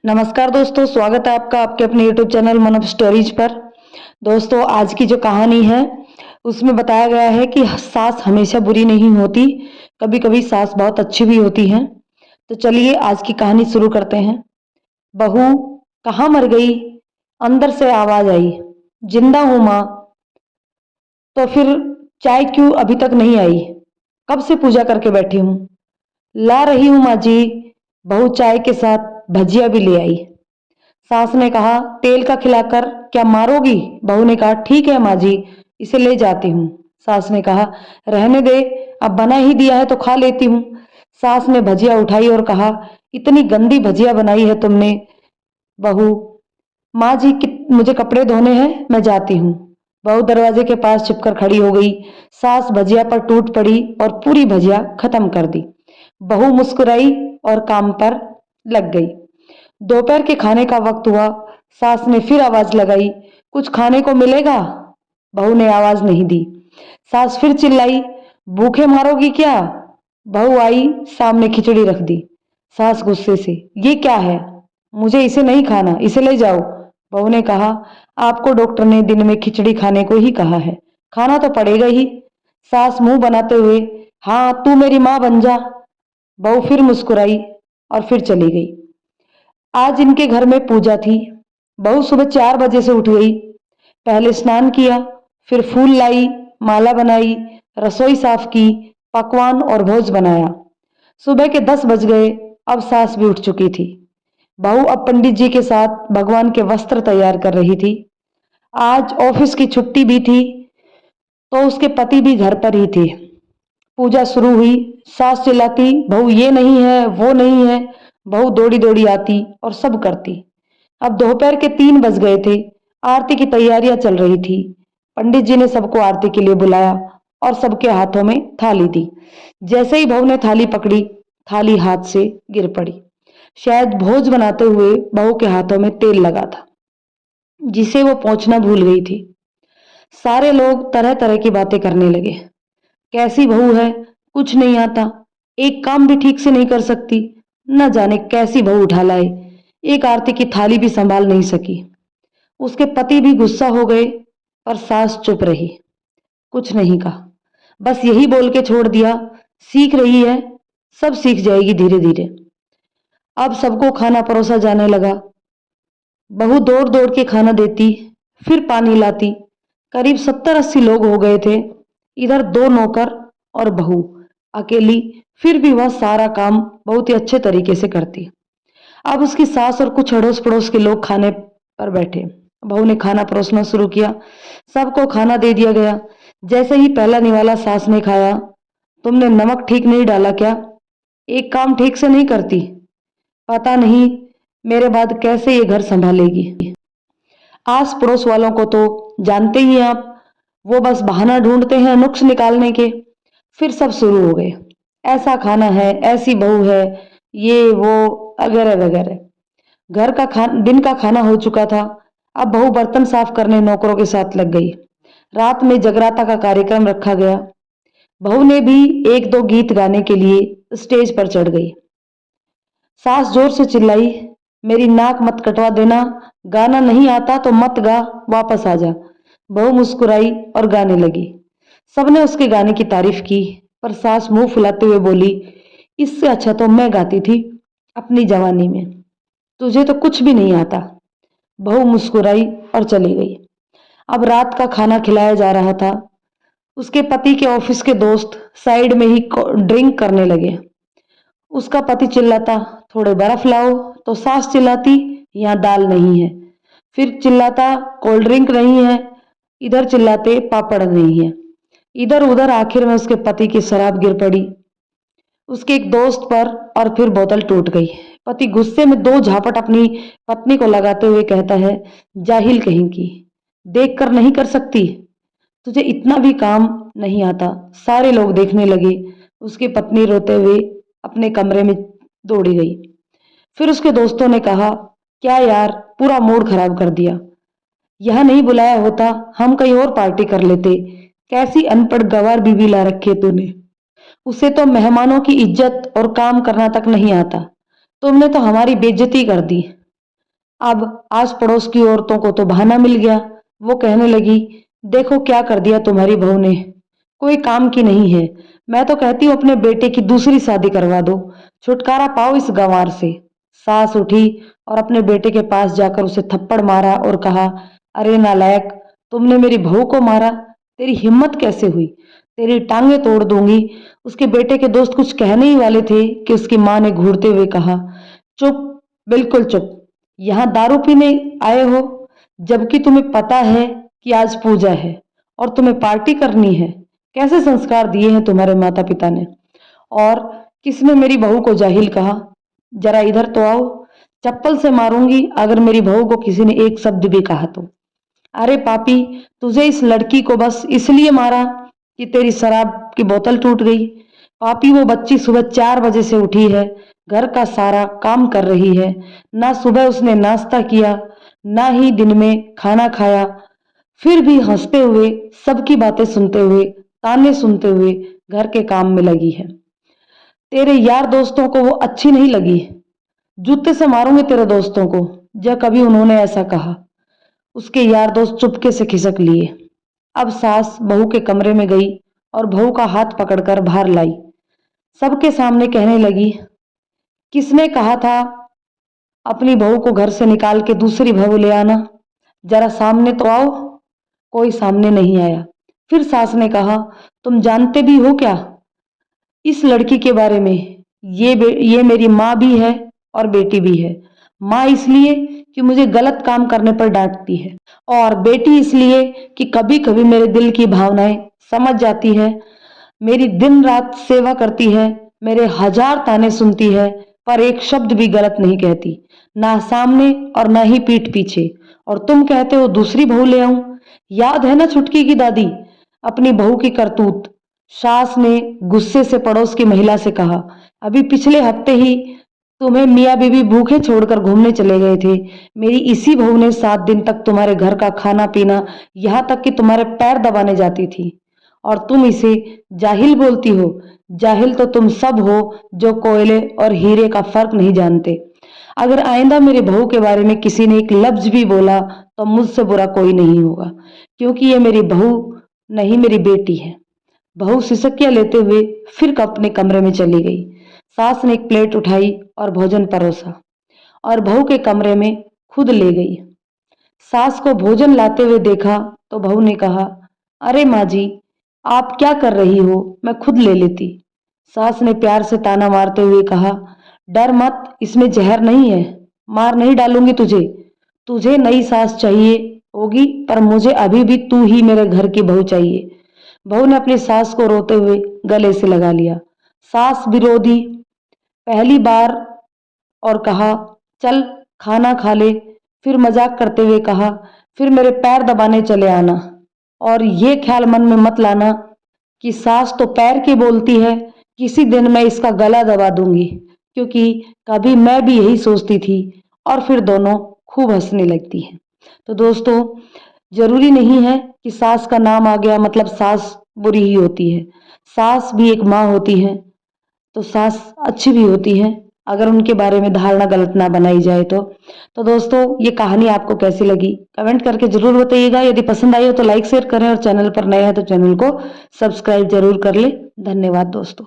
नमस्कार दोस्तों, स्वागत है आपका आपके अपने यूट्यूब चैनल मन ऑफ स्टोरीज पर। दोस्तों, आज की जो कहानी है उसमें बताया गया है कि सास हमेशा बुरी नहीं होती, कभी कभी सास बहुत अच्छी भी होती हैं। तो चलिए आज की कहानी शुरू करते हैं। बहू कहाँ मर गई? अंदर से आवाज आई। जिंदा हूं माँ। तो फिर चाय क्यों अभी तक नहीं आई? कब से पूजा करके बैठी हूँ। ला रही हूँ माँ जी। बहू चाय के साथ भजिया भी ले आई। सास ने कहा, तेल का खिलाकर क्या मारोगी? बहू ने कहा, ठीक है माँ जी, इसे ले जाती हूँ। सास ने कहा, रहने दे, अब बना ही दिया है तो खा लेती हूँ। सास ने भजिया उठाई और कहा, इतनी गंदी भजिया बनाई है तुमने। बहू, माँ जी मुझे कपड़े धोने हैं, मैं जाती हूँ। बहू दरवाजे के पास छिपकर खड़ी हो गई। सास भजिया पर टूट पड़ी और पूरी भजिया खत्म कर दी। बहू मुस्कुराई और काम पर लग गई। दोपहर के खाने का वक्त हुआ। सास ने फिर आवाज लगाई, कुछ खाने को मिलेगा? बहू ने आवाज नहीं दी। सास फिर चिल्लाई, भूखे मारोगी क्या? बहू आई, सामने खिचड़ी रख दी। सास गुस्से से, ये क्या है? मुझे इसे नहीं खाना, इसे ले जाओ। बहू ने कहा, आपको डॉक्टर ने दिन में खिचड़ी खाने को ही कहा है, खाना तो पड़ेगा ही। सास मुंह बनाते हुए, हाँ तू मेरी माँ बन जा। बहू फिर मुस्कुराई और फिर चली गई। आज इनके घर में पूजा थी। बहू सुबह 4 बजे से उठ गई। पहले स्नान किया, फिर फूल लाई, माला बनाई, रसोई साफ की, पकवान और भोज बनाया। सुबह के 10 बज गए। अब सास भी उठ चुकी थी। बहू अब पंडित जी के साथ भगवान के वस्त्र तैयार कर रही थी। आज ऑफिस की छुट्टी भी थी तो उसके पति भी घर पर ही थे। पूजा शुरू हुई। सास चिल्लाती, बहू ये नहीं है, वो नहीं है। बहू दौड़ी दौड़ी आती और सब करती। अब दोपहर के 3 बज गए थे। आरती की तैयारियां चल रही थी। पंडित जी ने सबको आरती के लिए बुलाया और सबके हाथों में थाली दी। जैसे ही बहू ने थाली पकड़ी, थाली हाथ से गिर पड़ी। शायद भोज बनाते हुए बहू के हाथों में तेल लगा था, जिसे वो पोंछना भूल गई थी। सारे लोग तरह तरह की बातें करने लगे। कैसी बहू है, कुछ नहीं आता, एक काम भी ठीक से नहीं कर सकती, न जाने कैसी बहू उठा लाए, एक आरती की थाली भी संभाल नहीं सकी। उसके पति भी गुस्सा हो गए, पर सास चुप रही, कुछ नहीं कहा, बस यही बोल के छोड़ दिया, सीख रही है, सब सीख जाएगी धीरे धीरे। अब सबको खाना परोसा जाने लगा। बहू दौड़ दौड़ के खाना देती, फिर पानी लाती। करीब 70-80 लोग हो गए थे। इधर 2 नौकर और बहू अकेली, फिर भी वह सारा काम बहुत ही अच्छे तरीके से करती। अब उसकी सास और कुछ अड़ोस पड़ोस के लोग खाने पर बैठे। बहू ने खाना परोसना शुरू किया। सबको खाना दे दिया गया। जैसे ही पहला निवाला सास ने खाया, तुमने नमक ठीक नहीं डाला क्या? एक काम ठीक से नहीं करती? पता नहीं मेरे बाद कैसे ये घर संभालेगी। आस पड़ोस वालों को तो जानते ही हैं आप, वो बस बहाना ढूंढते हैं नुक्स निकालने के। फिर सब शुरू हो गए, ऐसा खाना है, ऐसी बहू है, ये वो वगैरह वगैरह। दिन का खाना हो चुका था। अब बहू बर्तन साफ करने नौकरों के साथ लग गई। रात में जगराता का कार्यक्रम रखा गया। बहू ने भी 1-2 गीत गाने के लिए स्टेज पर चढ़ गई। सास जोर से चिल्लाई, मेरी नाक मत कटवा देना, गाना नहीं आता तो मत गा, वापस आ जा। बहू मुस्कुराई और गाने लगी। सबने उसके गाने की तारीफ की, पर सास मुंह फुलाते हुए बोली, इससे अच्छा तो मैं गाती थी अपनी जवानी में, तुझे तो कुछ भी नहीं आता। बहू मुस्कुराई और चली गई। अब रात का खाना खिलाया जा रहा था। उसके पति के ऑफिस के दोस्त साइड में ही ड्रिंक करने लगे। उसका पति चिल्लाता, थोड़े बर्फ लाओ, तो सास चिल्लाती, यहाँ दाल नहीं है। फिर चिल्लाता, कोल्ड ड्रिंक नहीं है। इधर चिल्लाते, पापड़ नहीं है। इधर उधर आखिर में उसके पति की शराब गिर पड़ी उसके एक दोस्त पर और फिर बोतल टूट गई। पति गुस्से में 2 झापट अपनी पत्नी को लगाते हुए कहता है, जाहिल कहीं की, देख कर नहीं कर सकती, तुझे इतना भी काम नहीं आता। सारे लोग देखने लगे। उसकी पत्नी रोते हुए अपने कमरे में दौड़ी गई। फिर उसके दोस्तों ने कहा, क्या यार, पूरा मूड खराब कर दिया, यहां नहीं बुलाया होता, हम कहीं और पार्टी कर लेते। कैसी अनपढ़ गंवार बीवी ला रखी है तूने, उसे तो मेहमानों की इज्जत और काम करना तक नहीं आता, तुमने तो हमारी बेइज्जती कर दी। अब आस पड़ोस की औरतों को तो बहाना मिल गया। वो कहने लगी, देखो क्या कर दिया तुम्हारी बहू ने, कोई काम की नहीं है। मैं तो कहती हूँ अपने बेटे की दूसरी शादी करवा दो, छुटकारा पाओ इस गंवार से। सास उठी और अपने बेटे के पास जाकर उसे थप्पड़ मारा और कहा, अरे नालायक, तुमने मेरी बहू को मारा, तेरी हिम्मत कैसे हुई, तेरी टांगे तोड़ दूंगी। उसके बेटे के दोस्त कुछ कहने ही वाले थे कि उसकी मां ने घूरते हुए कहा, चुप, बिल्कुल चुप, यहाँ दारू पीने आए हो, जबकि तुम्हें पता है कि आज पूजा है और तुम्हें पार्टी करनी है। कैसे संस्कार दिए हैं तुम्हारे माता पिता ने? और किसने मेरी बहू को जाहिल कहा? जरा इधर तो आओ, चप्पल से मारूंगी अगर मेरी बहू को किसी ने एक शब्द भी कहा तो। अरे पापी, तुझे इस लड़की को बस इसलिए मारा कि तेरी शराब की बोतल टूट गई। पापी, वो बच्ची सुबह 4 बजे से उठी है, घर का सारा काम कर रही है। ना सुबह उसने नाश्ता किया, ना ही दिन में खाना खाया, फिर भी हंसते हुए, सबकी बातें सुनते हुए, ताने सुनते हुए घर के काम में लगी है। तेरे यार दोस्तों को वो अच्छी नहीं लगी, जूते से मारूंगे तेरे दोस्तों को, जब कभी उन्होंने ऐसा कहा। उसके यार दोस्त चुपके से खिसक लिए। अब सास बहू के कमरे में गई और बहू का हाथ पकड़कर बाहर लाई। सबके सामने कहने लगी, किसने कहा था अपनी बहू को घर से निकाल के दूसरी बहू ले आना? जरा सामने तो आओ। कोई सामने नहीं आया। फिर सास ने कहा, तुम जानते भी हो क्या इस लड़की के बारे में? ये मेरी माँ भी है और बेटी भी है। माँ इसलिए कि मुझे गलत काम करने पर डांटती है, और बेटी इसलिए कि कभी कभी मेरे दिल की भावनाएं समझ जाती है। मेरी दिन रात सेवा करती है, मेरे हजार ताने सुनती है, पर एक शब्द भी गलत नहीं कहती, ना सामने और ना ही पीठ पीछे। और तुम कहते हो दूसरी बहू ले आऊं? याद है ना छुटकी की दादी, अपनी बहू की करतूत? सास ने गुस्से से पड़ोस की महिला से कहा, अभी पिछले हफ्ते ही तुम्हें मियाँ बीवी भूखे छोड़कर घूमने चले गए थे। मेरी इसी बहू ने 7 दिन तक तुम्हारे घर का खाना पीना, यहाँ तक कि तुम्हारे पैर दबाने जाती थी, और तुम इसे जाहिल बोलती हो। जाहिल तो तुम सब हो जो कोयले और हीरे का फर्क नहीं जानते। अगर आइंदा मेरे बहू के बारे में किसी ने एक लफ्ज भी बोला तो मुझसे बुरा कोई नहीं होगा, क्योंकि ये मेरी बहू नहीं, मेरी बेटी है। बहू सिसकियां लेते हुए फिर अपने कमरे में चली गई। सास ने एक प्लेट उठाई और भोजन परोसा और बहू के कमरे में खुद ले गई। सास को भोजन लाते हुए देखा तो बहू ने कहा, अरे माँ जी, आप क्या कर रही हो, मैं खुद ले लेती। सास ने प्यार से ताना मारते हुए कहा, डर मत, इसमें जहर नहीं है, मार नहीं डालूंगी तुझे। तुझे नई सास चाहिए होगी, पर मुझे अभी भी तू ही मेरे घर की बहू चाहिए। बहू ने अपनी सास को रोते हुए गले से लगा लिया। सास विरोधी पहली बार और कहा, चल खाना खा ले। फिर मजाक करते हुए कहा, फिर मेरे पैर दबाने चले आना, और ये ख्याल मन में मत लाना कि सास तो पैर की बोलती है, किसी दिन मैं इसका गला दबा दूंगी, क्योंकि कभी मैं भी यही सोचती थी। और फिर दोनों खूब हंसने लगती हैं। तो दोस्तों, जरूरी नहीं है कि सास का नाम आ गया मतलब सास बुरी ही होती है। सास भी एक माँ होती है, तो सास अच्छी भी होती हैं, अगर उनके बारे में धारणा गलत ना बनाई जाए तो। दोस्तों, ये कहानी आपको कैसी लगी कमेंट करके जरूर बताइएगा। यदि पसंद आई हो तो लाइक शेयर करें, और चैनल पर नए हैं तो चैनल को सब्सक्राइब जरूर कर ले। धन्यवाद दोस्तों।